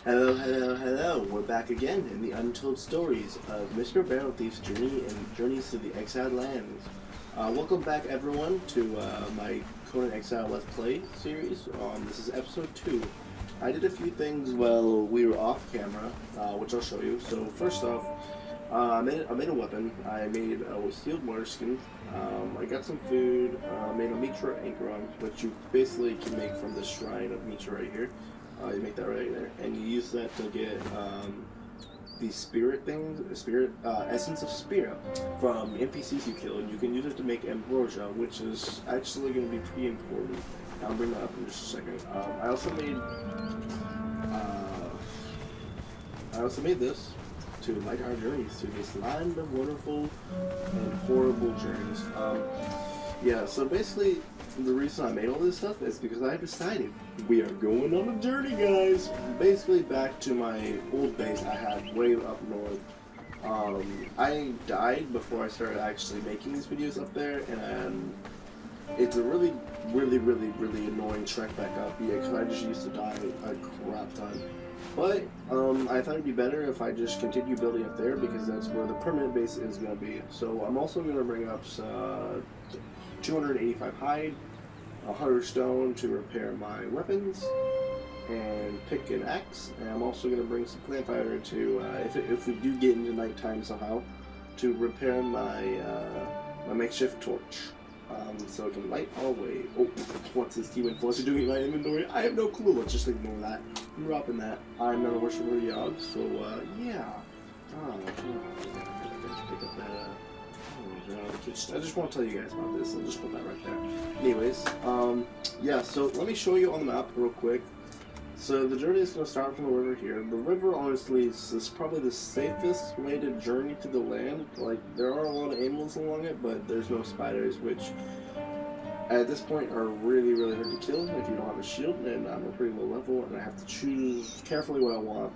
Hello, hello, hello. We're back again in the untold stories of Mr. Barrel Thief's journey and journeys to the exiled lands. Welcome back, everyone, to my Conan Exile Let's Play series. This is episode 2. I did a few things while we were off camera, which I'll show you. So first off, I made a weapon. I made a sealed water skin. I got some food. Made a Mitra Anchoron, which you basically can make from the shrine of Mitra right here. You make that right there, and you use that to get the spirit things, essence of spirit from NPCs you kill, and you can use it to make ambrosia, which is actually going to be pretty important. I'll bring that up in just a second. I also made this to light our journeys to this land of wonderful and horrible journeys. Yeah, so basically, the reason I made all this stuff is because I decided we are going on a journey, guys. Basically, back to my old base I had way up north. I died before I started actually making these videos up there, and it's a really annoying trek back up. Yeah, because I just used to die a crap ton. But I thought it'd be better if I just continue building up there because that's where the permanent base is going to be. So I'm also going to bring up 285 hide, 100 stone to repair my weapons, and pick an axe. And I'm also going to bring some plant fiber to, if we do get into nighttime somehow, to repair my my makeshift torch. So it can light our way. Oh, what's this demon flush doing in my inventory? I have no clue. Let's just ignore that. I'm dropping that. I'm not a worshiper of Yog, so yeah. Pick up that. I just want to tell you guys about this. I'll just put that right there. Anyways, yeah. So let me show you on the map real quick. So the journey is going to start from the river here. The river, honestly, is probably the safest way to journey to the land. Like, there are a lot of animals along it, but there's no spiders, which at this point are really hard to kill if you don't have a shield, and I'm a pretty low level, and I have to choose carefully what I want.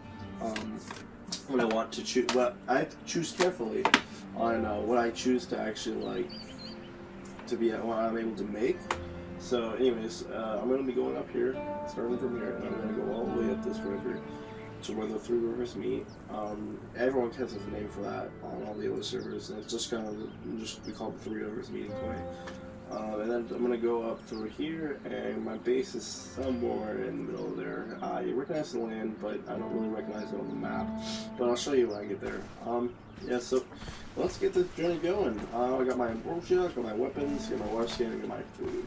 When I want to choose, well, I have to choose carefully on what I choose to actually like to be what I'm able to make. So anyways, I'm going to be going up here, starting from here, and I'm going to go all the way up this river to where the three rivers meet. Everyone has a name for that on all the other servers, and it's just kind of we call it the three rivers meeting point. And then I'm going to go up through here, and my base is somewhere in the middle of there. You recognize the land, but I don't really recognize it on the map, but I'll show you when I get there. Yeah, so let's get this journey going. I got my ambrosia, I got my weapons, I got my water skin, I got my food.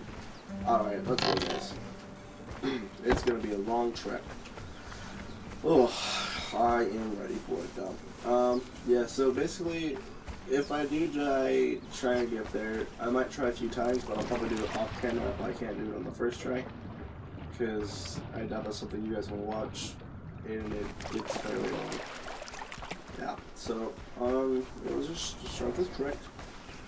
Alright, let's go, guys. It's gonna be a long trek. Oh, I am ready for it, though. Yeah, so basically, if I do try and get there, I might try a few times, but I'll probably do it off camera if I can't do it on the first try. Because I doubt that's something you guys want to watch, and it's fairly long. Yeah, so, let's just start this trek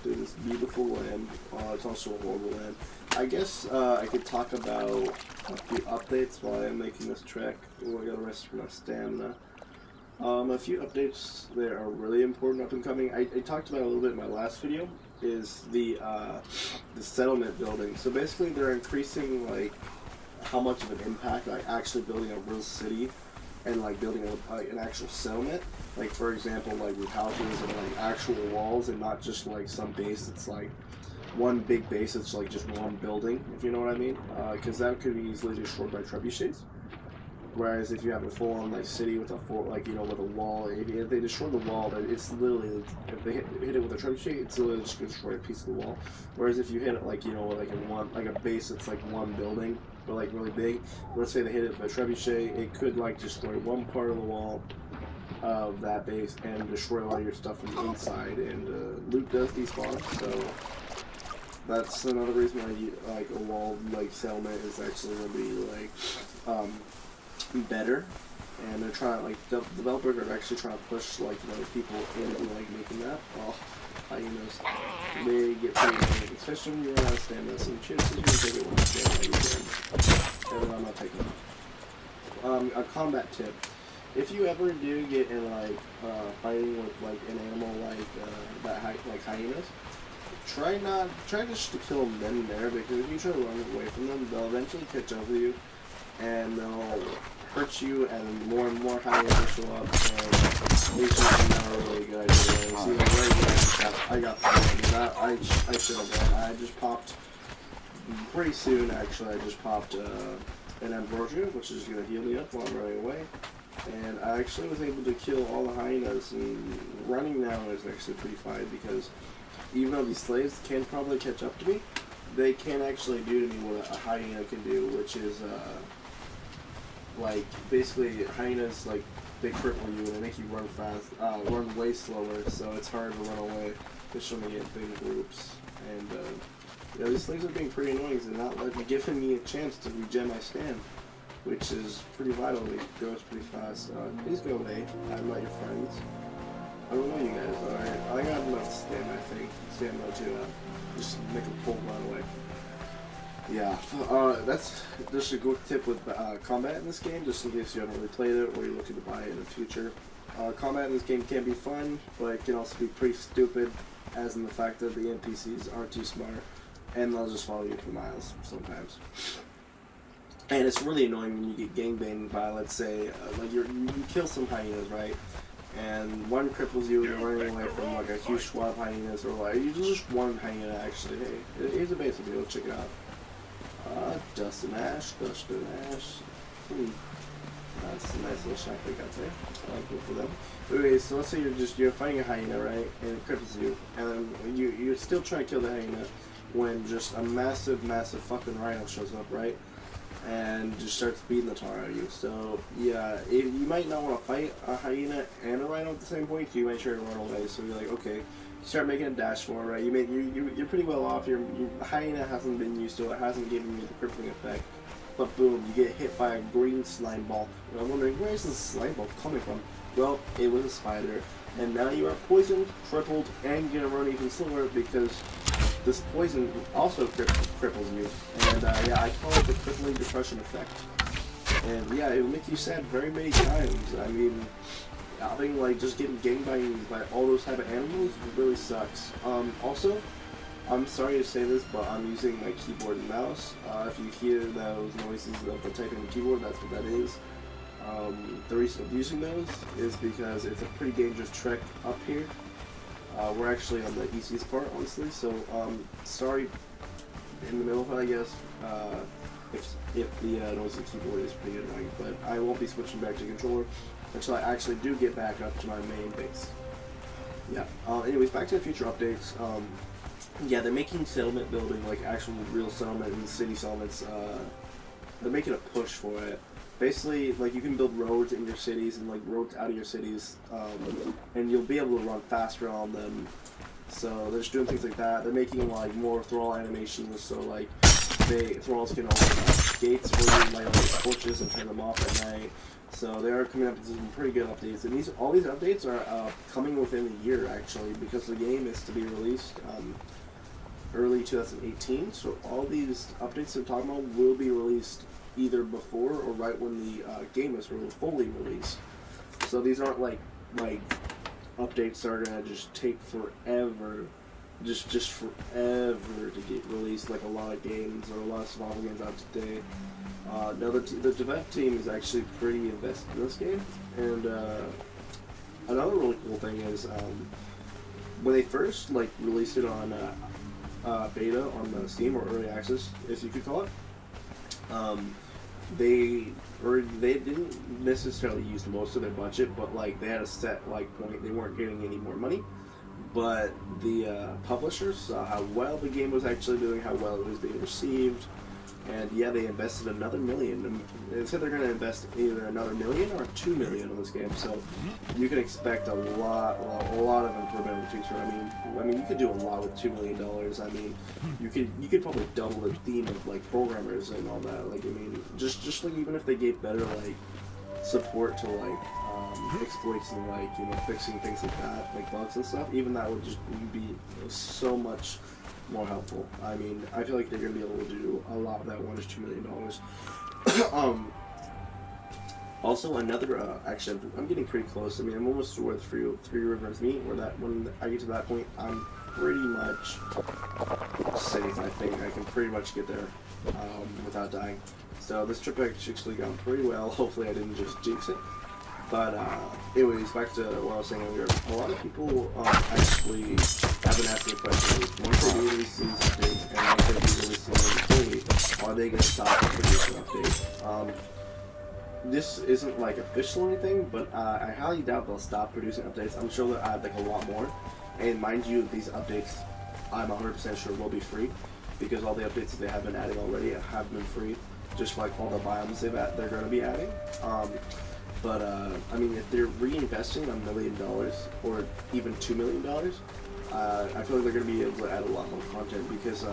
through this beautiful land. It's also a horrible land. I guess I could talk about a few updates while I'm making this trek. Oh, I gotta rest my stamina. A few updates that are really important up and coming. I talked about a little bit in my last video. Is the settlement building. So basically, they're increasing like how much of an impact like actually building a real city and like building an actual settlement. Like for example, like with houses and like actual walls, and not just like some base that's like one big base that's like just one building, if you know what I mean. Because that could be easily destroyed by trebuchets. Whereas if you have a full-on like city with a full with a wall, if they destroy the wall, it's literally, if they hit it with a trebuchet, it's literally just gonna destroy a piece of the wall. Whereas if you hit it like in a base that's like one building, but like really big, let's say they hit it with a trebuchet, it could like destroy one part of the wall of that base and destroy all your stuff from the inside. And loot does despawn, so that's another reason why like a wall like settlement is actually gonna be like better. And they're trying, like, developers are actually trying to push, like, people into, like, making that. Oh, hyenas. They get pretty annoying, especially when you run out of stamina. So chances you're going to take it when you stand. And then I'm not taking it. A combat tip. If you ever do get in, like, fighting with, like, an animal like hyenas, try just to kill them then and there, because if you try to run away from them, they'll eventually catch up with you, and they'll hurt you, and more hyenas will show up, and it's just not a really good idea. See, like right here, I got that. I should have won. I just popped pretty soon. Actually, I just popped an ambrosia, which is gonna heal me up while I'm running away. And I actually was able to kill all the hyenas, and running now is actually pretty fine because even though these slaves can probably catch up to me, they can't actually do to me what a hyena can do, which is like basically hyenas, like they cripple you and they make you run fast, run way slower, so it's hard to run away, especially in big groups. And yeah, these slaves are being pretty annoying because they're not giving me a chance to regen my stand, which is pretty vital. It goes pretty fast. Please go away. I'm not your friends. I don't know you guys. Alright, I got enough stamina, I think. Stamina to just make a full run away. Yeah, that's just a good tip with combat in this game, just in case you haven't really played it or you're looking to buy it in the future. Combat in this game can be fun, but it can also be pretty stupid, as in the fact that the NPCs aren't too smart, and they'll just follow you for miles sometimes. And it's really annoying when you get gangbanged by, let's say, like you kill some hyenas, right? And one cripples you, and you're running away from like a huge squad of hyenas, or like you just one hyena actually. Hey, here's a base video, check it out. Dust and ash. That's a nice little shack they got there. Good for them. Okay, so let's say you're fighting a hyena, right? And it cripples you, and you're still trying to kill the hyena when just a massive fucking rhino shows up, right? And just starts beating the tar out of you. So yeah, you might not want to fight a hyena and a rhino at the same point. So you might try to run away. So you're like, okay, you start making a dash for it, right? You're pretty well off. Your hyena hasn't been used to it. Hasn't given you the crippling effect. But boom, you get hit by a green slime ball. And I'm wondering, where is this slime ball coming from? Well, it was a spider, and now you are poisoned, crippled, and you're gonna run even slower because this poison also cripples you. And yeah, I call it the crippling depression effect. And yeah, it will make you sad very many times. I mean, having like just getting gangbanged by all those type of animals really sucks. Also, I'm sorry to say this, but I'm using my keyboard and mouse. If you hear those noises of the typing the keyboard, that's what that is. The reason I'm using those is because it's a pretty dangerous trek up here. We're actually on the easiest part, honestly, so sorry in the middle of it, I guess, if the noise of the keyboard is pretty annoying, but I won't be switching back to controller until I actually do get back up to my main base. Yeah, anyways, back to the future updates. Yeah, they're making settlement building, like actual real settlement and city settlements, they're making a push for it. Basically, like, you can build roads in your cities and, like, roads out of your cities, and you'll be able to run faster on them. So they're just doing things like that. They're making, like, more thrall animations, so, like, thralls can open up gates for you, light all the torches and turn them off at night. So they are coming up with some pretty good updates, and all these updates are coming within a year, actually, because the game is to be released early 2018. So all these updates I'm talking about will be released either before or right when the game is fully released. So these aren't like updates that are gonna just take forever, just forever to get released, like a lot of games or a lot of survival games out today. No, the dev team is actually pretty invested in this game, and another really cool thing is when they first released it on beta on the Steam, or early access, as you could call it. They didn't necessarily use most of their budget, but they had a set point. They weren't getting any more money, but the publishers saw how well the game was actually doing, how well it was being received, and yeah, they invested another $1 million. They said they're going to invest either another $1 million or $2 million on this game, so you can expect a lot of improvement in the future. I mean, you could do a lot with $2 million. I mean, you could probably double the theme of programmers and all that. I mean, just even if they gave better support to exploits and fixing things like that, bugs and stuff, even that would just be so much more helpful. I mean, I feel like they're going to be able to do a lot of that $1 to $2 million. Also, another, actually, I'm getting pretty close. I mean, I'm almost to where the Three Rivers meet, where when I get to that point, I'm pretty much safe. I think I can pretty much get there without dying. So this trip actually gone pretty well. Hopefully I didn't just jinx it. But anyways, back to what I was saying earlier. A lot of people actually have been asking questions. Once they do release these updates and once they do release them fully, are they going to stop producing updates? This isn't like official or anything, but I highly doubt they'll stop producing updates. I'm sure they'll add like a lot more. And mind you, these updates, I'm 100% sure will be free, because all the updates that they have been adding already have been free, just like all the biomes they're going to be adding. But I mean, if they're reinvesting $1 million or even $2 million, I feel like they're going to be able to add a lot more content, because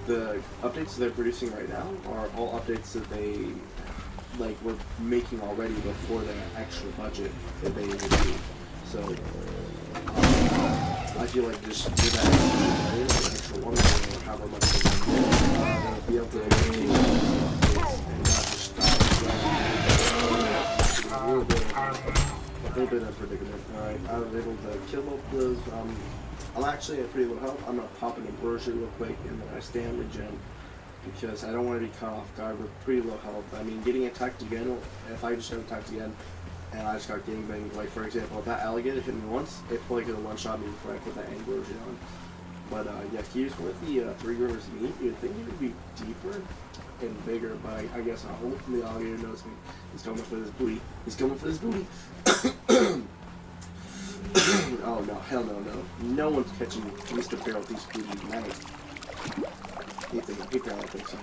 the updates that they're producing right now are all updates that they were making already before the actual budget that they would do. So I feel like just with that extra $1 million or however much they want, be able to maintain updates and not just stop. A little bit of predicament. Alright, I was able to kill both those. I'm actually at pretty low health. I'm gonna pop an ambrosia real quick and then I stay on regen, because I don't want to be caught off guard with pretty low health. I mean, getting attacked again, if I just got attacked again and I just got gangbanged, like for example, if that alligator hit me once, it probably could have one-shot me before I put that ambrosia on. But yeah, here's with the Three Rivers meat. You'd think it would be deeper and bigger, but I guess I hope the alligator knows me. He's coming for this booty. He's coming for this booty. Oh no, hell no, no. No one's catching Mr. Barrel with these booty tonight. He probably thinks so.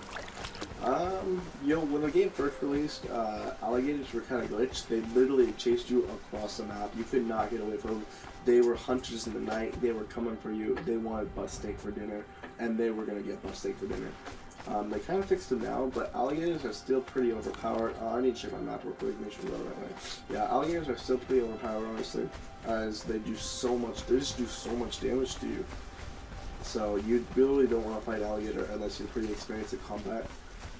When the game first released, alligators were kind of glitched. They literally chased you across the map. You could not get away from them. They were hunters in the night. They were coming for you. They wanted butt steak for dinner, and they were going to get butt steak for dinner. They kind of fixed them now, but alligators are still pretty overpowered. I need to check my map real quick, make sure we're that way. Yeah, alligators are still pretty overpowered, honestly, as they do so much. They just do so much damage to you. So you really don't want to fight alligator unless you're pretty experienced in combat.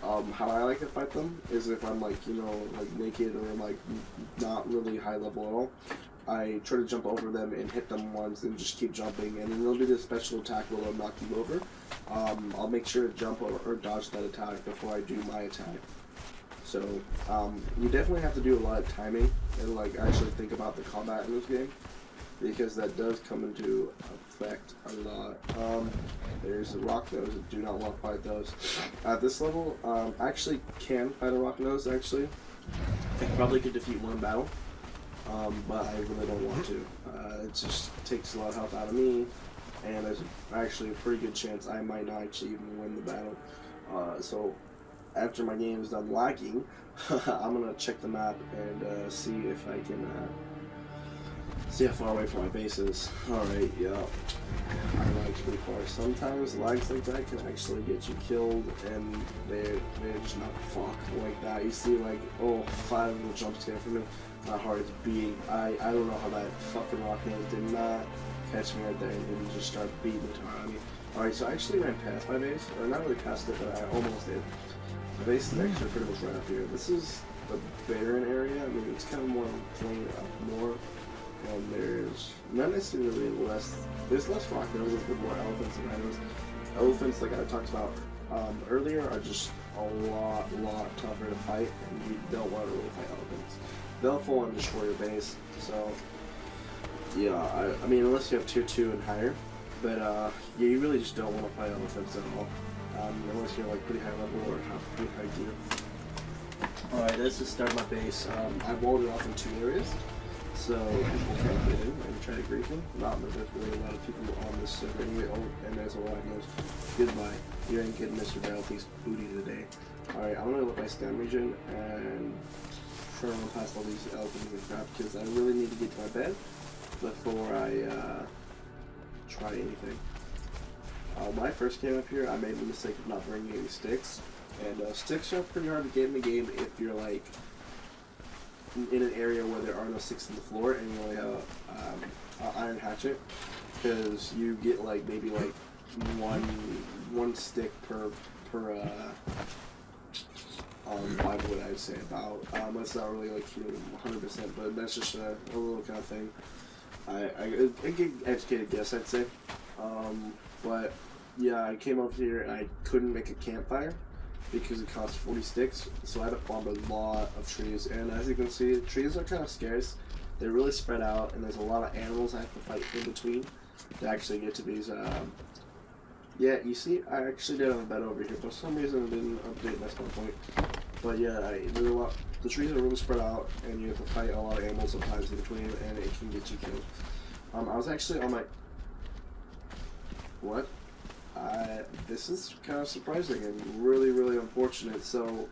How I like to fight them is if I'm like naked or like not really high level at all. I try to jump over them and hit them once and just keep jumping, and then there'll be this special attack where they'll knock you over. I'll make sure to jump or dodge that attack before I do my attack. So you definitely have to do a lot of timing and like actually think about the combat in this game, because that does come into effect a lot. There's the rock nose. I do not want to fight those. At this level, I actually can fight a rock nose, actually. I probably could defeat one battle, but I really don't want to. It just takes a lot of health out of me, and there's actually a pretty good chance I might not actually even win the battle. So after my game is done lagging, I'm going to check the map and see if I can see how far away from my base is. Alright, yeah. I lagged pretty far. Sometimes lags like that can actually get you killed, and they're just not fuck like that. You see like, oh, 5 little jump scare from me. My heart is beating. I don't know how that fucking rock nose did not catch me right there and then just start beating the tar on me. Alright, so I actually ran past my base, or not really past it, but I almost did. My base is actually pretty much right up here. This is the barren area. I mean, it's kind of more plain up more. And there's not necessarily there's less rock noses, but more elephants and rhinos. Elephants, like I talked about earlier, are just a lot tougher to fight, and you don't want to really fight elephants. They'll full on destroy your base, so yeah, I mean, unless you have tier 2 and higher, but yeah, you really just don't want to fight elephants at all, unless you're like pretty high level or have pretty high gear. Alright, let's just start my base. I walled it off in 2 areas. So people can get in and try to grief him. Not that there's really a lot of people on this server anyway. Oh, and there's a lot of those. Goodbye. You ain't getting Mr. Battlepiece booty today. Alright, I'm gonna look my stam region and try to run past all these elephants and crap, because I really need to get to my bed before I try anything. When I first came up here, I made the mistake of not bringing any sticks. And sticks are pretty hard to get in the game if you're like in an area where there are no sticks on the floor and you only have an iron hatchet, because you get like maybe like one stick per 5 wood, I'd say about. That's not really like 100%, but that's just a little kind of thing. A good educated guess, I'd say. But yeah, I came over here and I couldn't make a campfire because it cost 40 sticks, so I had to farm a lot of trees. And as you can see, trees are kind of scarce. They're really spread out, and there's a lot of animals I have to fight in between to actually get to these. Yeah, you see, I actually did have a bed over here, but for some reason it didn't update. That's my point. But yeah, there's a lot. The trees are really spread out, and you have to fight a lot of animals sometimes in between, and it can get you killed. I was actually on my. What? This is kind of surprising and really, really unfortunate. So,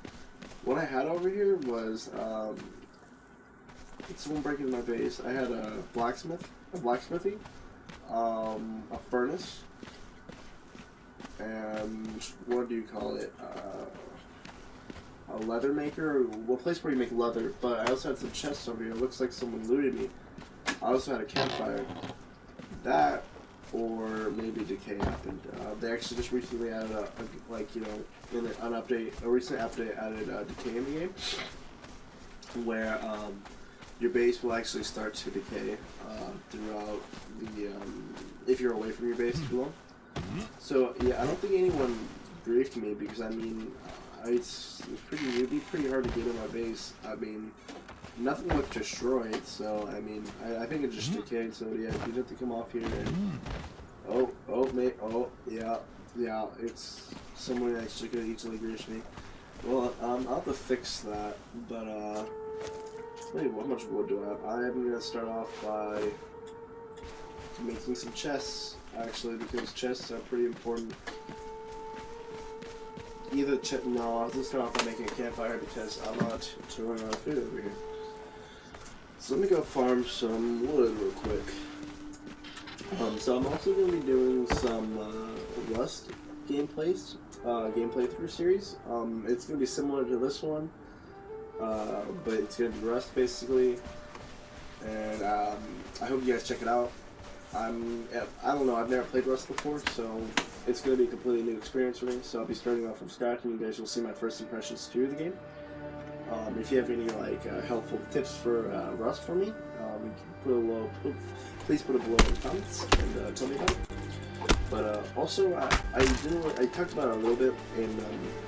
what I had over here was someone breaking my base. I had a blacksmithy, a furnace, and what do you call it? A leather maker, well, a place where you make leather. But I also had some chests over here. It looks like someone looted me. I also had a campfire. That, or maybe decay happened. They actually just recently added in a recent update added decay in the game, where your base will actually start to decay throughout the if you're away from your base too long. So yeah, I don't think anyone griefed me because I mean, it'd be pretty hard to get in my base. I mean, nothing looked destroyed, so I mean, I think it just decayed. So yeah, you have to come off here and yeah, it's someone actually could easily grief me. Well, I'll have to fix that, but wait, how much wood do I have? I'm gonna start off by making some chests, actually, because chests are pretty important. No, I was gonna start off by making a campfire because I'm not running out of food over here. So let me go farm some wood real quick. So I'm also going to be doing some Rust gameplay through series. It's going to be similar to this one, but it's going to be Rust basically. And I hope you guys check it out. I don't know, I've never played Rust before, so it's going to be a completely new experience for me. So I'll be starting off from scratch, and you guys will see my first impressions to the game. If you have any helpful tips for Rust for me, please put it below in the comments and tell me about it. But also, I talked about it a little bit in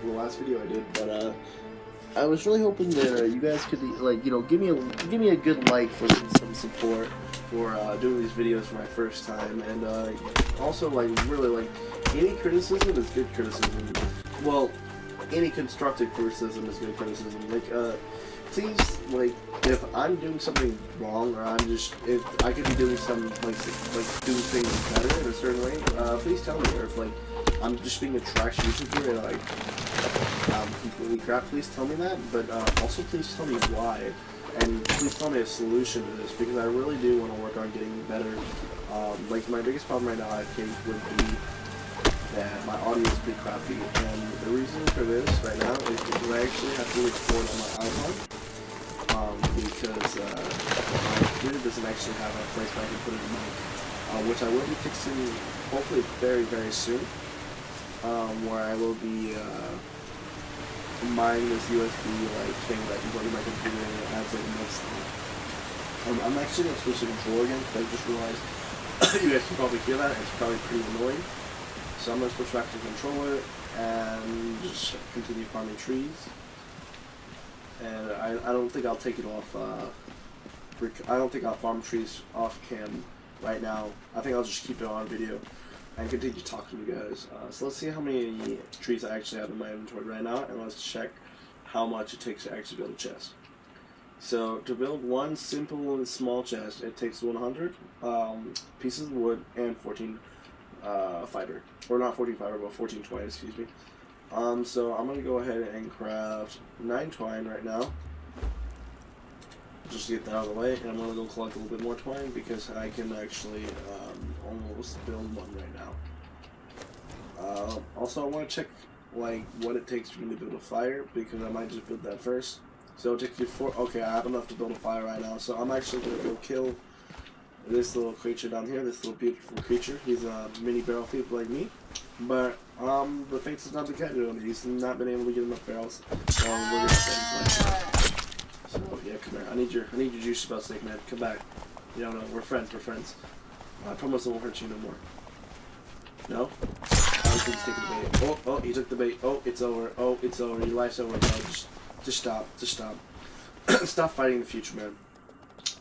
the last video I did, but I was really hoping that you guys could give me a good like for some support for doing these videos for my first time, and also really any criticism is good criticism. Well, any constructive criticism is good criticism. Please, if I'm doing something wrong, or if I could be doing some, doing things better in a certain way, please tell me. Or if, I'm just being a trash YouTuber and, I'm completely crap, please tell me that. But, also please tell me why. And please tell me a solution to this, because I really do want to work on getting better. My biggest problem right now, I think, would be that my audio is pretty crappy, and the reason for this right now is because I actually have to record on my iPod, because my computer doesn't actually have a place where I can put it in mic, which I will be fixing hopefully very, very soon, where I will be mining this USB thing that you plug in my computer and it adds next thing. I'm actually going to switch to controller again because I just realized you guys can probably hear that. It's probably pretty annoying. So I'm going to switch back to the controller and just continue farming trees. And I don't think I'll take it off, I don't think I'll farm trees off cam right now. I think I'll just keep it on video and continue talking to you guys. So let's see how many trees I actually have in my inventory right now, and let's check how much it takes to actually build a chest. So to build one simple and small chest, it takes 100 pieces of wood and 14 fiber, or not 14 fiber, but 14 twine, excuse me. So I'm gonna go ahead and craft 9 twine right now, just to get that out of the way, and I'm gonna go collect a little bit more twine because I can actually almost build one right now. Also, I want to check what it takes for me to build a fire, because I might just build that first. So it takes you 4. Okay, I have enough to build a fire right now, so I'm actually gonna go kill this little creature down here, this little beautiful creature. He's a mini barrel thief like me, but the thing is not the cat doing it. He's not been able to get enough barrels. We're gonna so yeah, come here. I need your juice about snake, man. Come back. You don't know, we're friends. I promise I won't hurt you no more. No? I think he's taking the bait. Oh, he took the bait. Oh, it's over. Oh, it's over. Your life's over, bro. Just stop. Just stop. Stop fighting the future, man.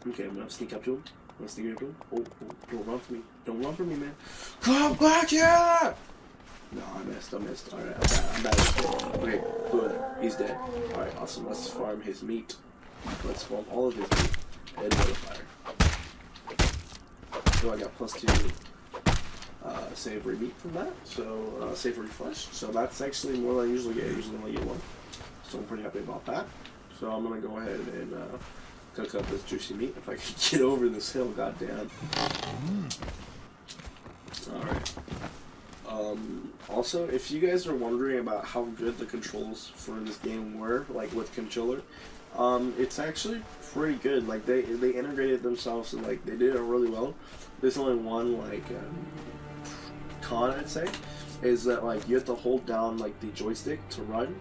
Okay, I'm gonna sneak up to him. Oh, don't run from me. Don't run from me, man. Come back here! No, I missed. Alright, I'm bad. Okay, good. He's dead. Alright, awesome. Let's farm his meat. Let's farm all of his meat. And modifier. So I got +2 savory meat from that. So, savory flesh. So that's actually more than I usually get. I usually only get 1. So I'm pretty happy about that. So I'm gonna go ahead and cook up this juicy meat if I can get over this hill, goddamn. Alright. Also, if you guys are wondering about how good the controls for this game were, like with controller, it's actually pretty good. Like they integrated themselves and like they did it really well. There's only one like con I'd say is that like you have to hold down like the joystick to run.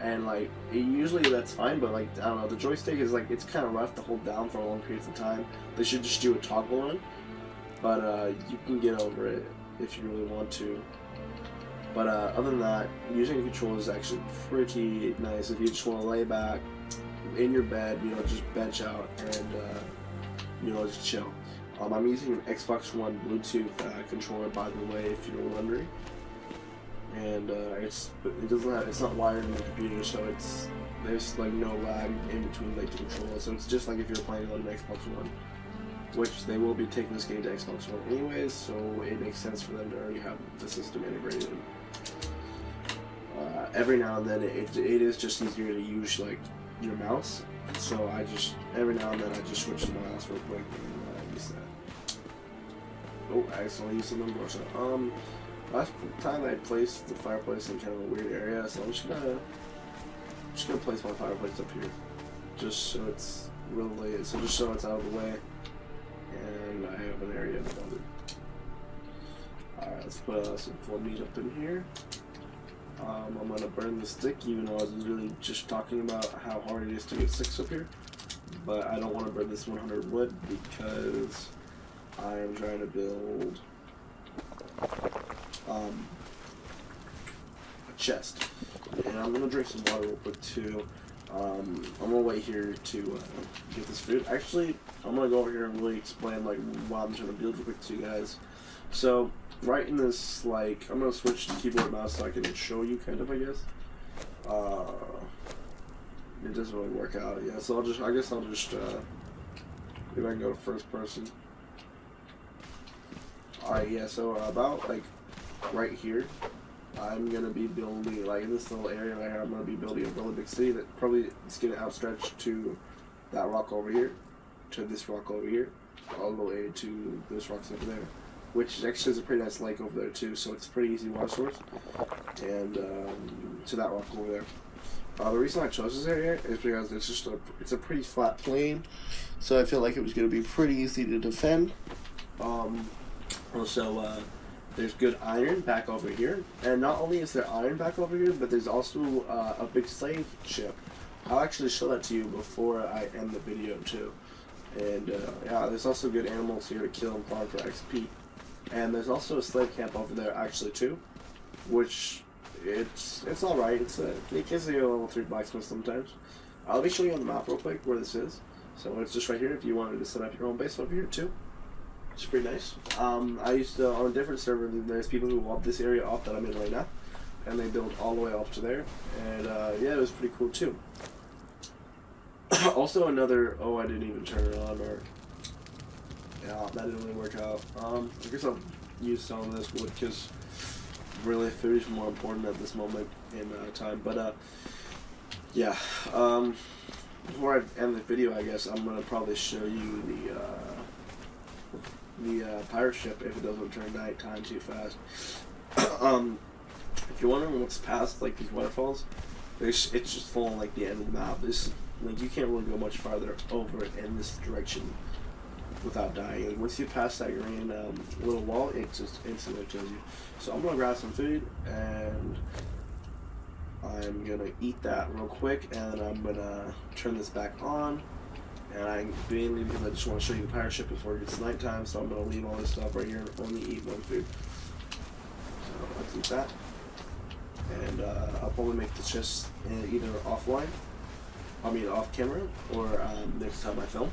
And like usually that's fine, but like I don't know, the joystick is like it's kind of rough to hold down for long periods of time. They should just do a toggle run, but you can get over it if you really want to. But other than that, using a controller is actually pretty nice if you just want to lay back in your bed, you know, just bench out and you know, just chill. I'm using an Xbox One Bluetooth controller, by the way, if you're wondering. And it's not wired in the computer, so there's like no lag in between like the controller. So it's just like if you're playing on an Xbox One, which they will be taking this game to Xbox One anyways, so it makes sense for them to already have the system integrated. Every now and then it is just easier to use like your mouse, so every now and then I just switch to the mouse real quick and use that. Oh, I accidentally used the number. So last time I placed the fireplace in kind of a weird area, so I'm just gonna place my fireplace up here, just so it's really just so it's out of the way, and I have an area to build it. Alright, let's put some full meat up in here. I'm gonna burn the stick, even though I was really just talking about how hard it is to get sticks up here, but I don't want to burn this 100 wood because I am trying to build a chest, and I'm gonna drink some water real quick too. I'm gonna wait here to get this food. Actually, I'm gonna go over here and really explain like why I'm trying to build real quick to you guys. So right in this, like, I'm gonna switch to keyboard and mouse so I can show you kind of, I guess. It doesn't really work out, yeah. So I guess I'll just maybe I can go to first person. Alright, yeah. So about like right here, I'm gonna be building, like in this little area right here, I'm gonna be building a really big city that probably is gonna outstretch to that rock over here, to this rock over here, all the way to this rock over there, which actually is a pretty nice lake over there too, so it's a pretty easy water source, and to that rock over there. The reason I chose this area is because it's a pretty flat plain, so I feel like it was gonna be pretty easy to defend. Also, there's good iron back over here, and not only is there iron back over here, but there's also a big slave ship. I'll actually show that to you before I end the video too. And yeah, there's also good animals here to kill and farm for XP. And there's also a slave camp over there actually too, which it's all right. It gives you a level 3 blacksmith sometimes. Let me show you on the map real quick where this is. So it's just right here if you wanted to set up your own base over here too. It's pretty nice. I used to, on a different server, there's people who want this area off that I'm in right now, and they build all the way up to there, and yeah, it was pretty cool too. Also another, oh, I didn't even turn it on, or, yeah, that didn't really work out. I guess I'll use some of this wood, because really food is more important at this moment in time, but yeah, before I end the video, I guess, I'm going to probably show you the pirate ship if it doesn't turn nighttime too fast. If you're wondering what's past like these waterfalls, it's just falling like the end of the map. This, like, you can't really go much farther over in this direction without dying. And once you pass that green little wall, it just instantly kills you. So I'm gonna grab some food and I'm gonna eat that real quick, and I'm gonna turn this back on. And I'm mainly because I just want to show you the pirate ship before it gets nighttime, so I'm going to leave all this stuff right here and only eat one food. keep that. And I'll probably make the chest either offline, off camera, or next time I film.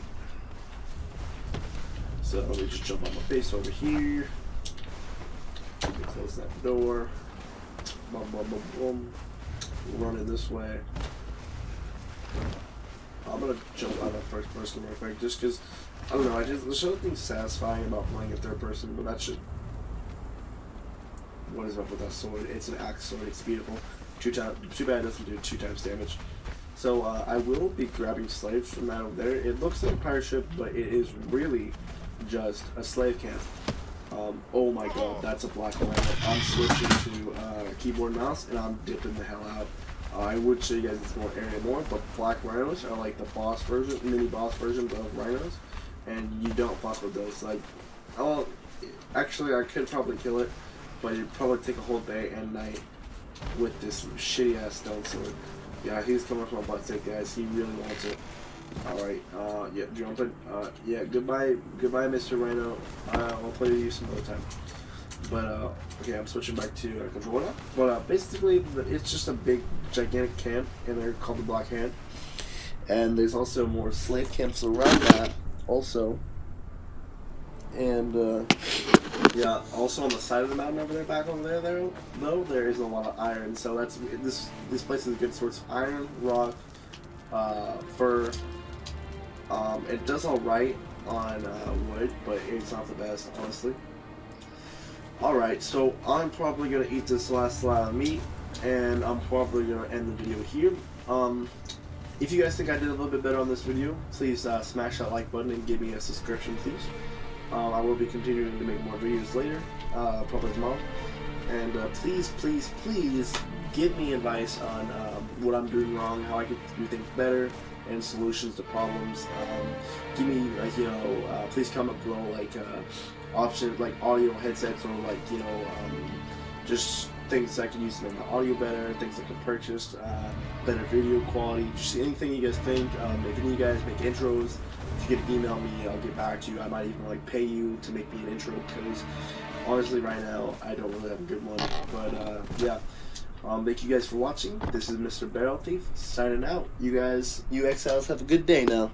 So let me just jump on my base over here. Let me close that door. Boom, boom, boom, boom. Run it this way. I'm gonna jump out of first person real quick, just because I don't know. There's something satisfying about playing in third person, but that should. What is up with that sword? It's an axe sword. It's beautiful. Too bad it doesn't do 2 times damage. So I will be grabbing slaves from that over there. It looks like a pirate ship, but it is really just a slave camp. Oh my god, that's a black rhino. I'm switching to keyboard and mouse, and I'm dipping the hell out. I would show you guys this more area more, but black rhinos are like the mini boss versions of rhinos, and you don't fuck with those. Like, oh, actually, I could probably kill it, but it'd probably take a whole day and night with this shitty ass stone sword. Yeah, he's coming from a butt stick, guys. He really wants it. Alright, yeah, jumping. Yeah, goodbye, Mr. Rhino. I'll play with you some other time. But, okay, I'm switching back to controller. But, basically, it's just a big, gigantic camp, and they're called the Black Hand. And there's also more slave camps around that, also. And, yeah, also on the side of the mountain over there, back over there, though, there is a lot of iron. So that's, this place is a good source of iron, rock, fur. It does alright on wood, but it's not the best, honestly. Alright, so I'm probably going to eat this last slab of meat, and I'm probably going to end the video here. If you guys think I did a little bit better on this video, please smash that like button and give me a subscription, please. I will be continuing to make more videos later, probably tomorrow. And please give me advice on what I'm doing wrong, how I can do things better, and solutions to problems. Give me, like, please comment below, like, options like audio headsets, or like, just things I can use to make my audio better, things I can purchase, better video quality, just anything you guys think. If any of you guys make intros, if you could email me, I'll get back to you. I might even like pay you to make me an intro, because honestly right now I don't really have good money. But yeah, thank you guys for watching. This is Mr. Barrel Thief signing out. You Exiles have a good day now.